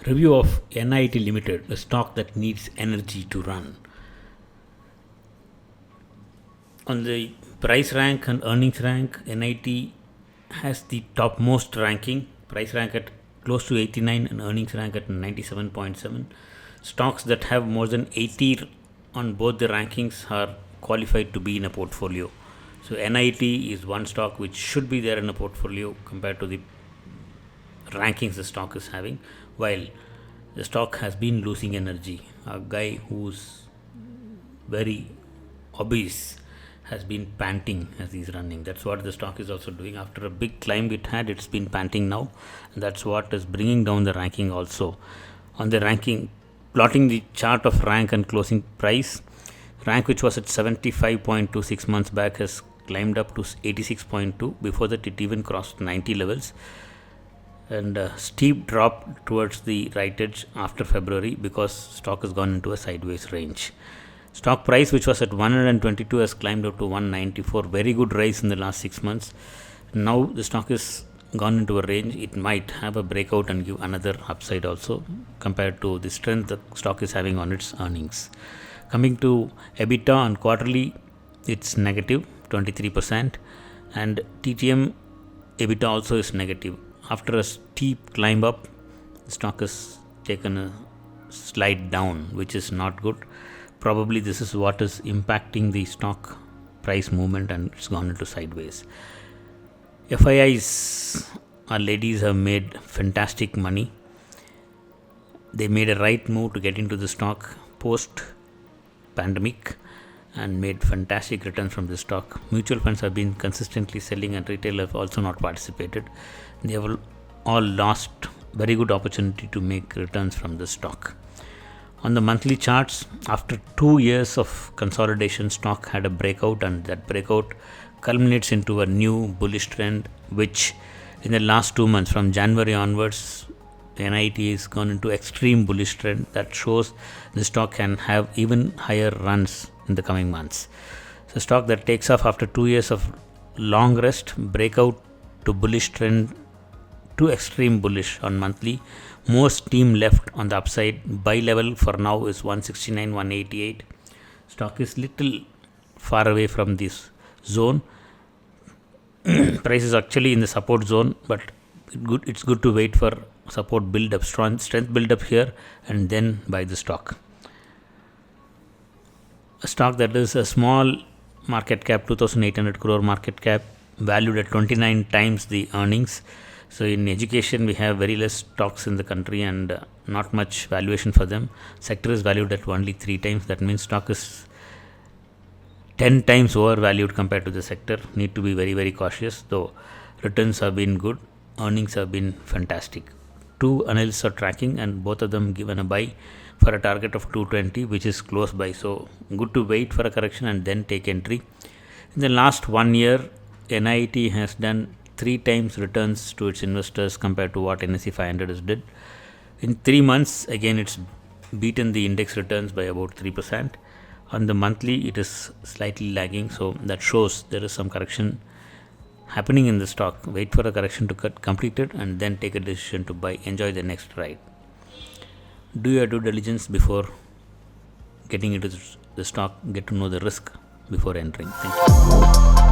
Review of NIT Limited, a stock that needs energy to run. On the price rank and earnings rank, NIT has the topmost ranking. Price rank at close to 89 and earnings rank at 97.7. Stocks that have more than 80 on both the rankings are qualified to be in a portfolio. So NIT is one stock which should be there in a portfolio compared to the rankings the stock is having, while the stock has been losing energy. A guy who's very obese has been panting as he's running. That's what the stock is also doing. After a big climb it had, it's been panting now, and that's what is bringing down the ranking also. On the ranking, plotting the chart of rank and closing price, rank which was at 75.2 6 months back has climbed up to 86.2. Before that it even crossed 90 levels, and a steep drop towards the right edge after February because stock has gone into a sideways range. Stock price which was at 122 has climbed up to 194. Very good rise in the last 6 months. Now the stock is gone into a range. It might have a breakout and give another upside also compared to the strength the stock is having on its earnings. Coming to EBITDA on quarterly, it's negative 23%, and TTM EBITDA also is negative. After a steep climb up, the stock has taken a slide down, which is not good. Probably this is what is impacting the stock price movement, and it's gone into sideways. FIIs, our ladies, have made fantastic money. They made a right move to get into the stock post pandemic and made fantastic returns from the stock. Mutual funds have been consistently selling, and retail have also not participated. They have all lost very good opportunity to make returns from the stock. On the monthly charts, after 2 years of consolidation, stock had a breakout, and that breakout culminates into a new bullish trend, which in the last 2 months, from January onwards, NIT has gone into extreme bullish trend that shows the stock can have even higher runs in the coming months. So stock that takes off after 2 years of long rest, breakout to bullish trend to extreme bullish on monthly. More steam left on the upside. Buy level for now is 169, 188. Stock is little far away from this zone. Price is actually in the support zone, but it's good to wait for support build up, strength build up here, and then buy the stock. A stock that is a small market cap, 2,800 crore market cap, valued at 29 times the earnings. So in education we have very less stocks in the country and not much valuation for them. Sector is valued at only 3 times. That means stock is 10 times overvalued compared to the sector. Need to be very, very cautious, though returns have been good, earnings have been fantastic. 2 analysts are tracking, and both of them given a buy for a target of 220, which is close by. So good to wait for a correction and then take entry. In the last 1 year, NIT has done 3 times returns to its investors compared to what NSE 500 has did. In 3 months, again it's beaten the index returns by about 3%. On the monthly, it is slightly lagging, so that shows there is some correction happening in the stock. Wait for a correction to get completed and then take a decision to buy. Enjoy the next ride. Do your due diligence before getting into the stock. Get to know the risk before entering. Thank you.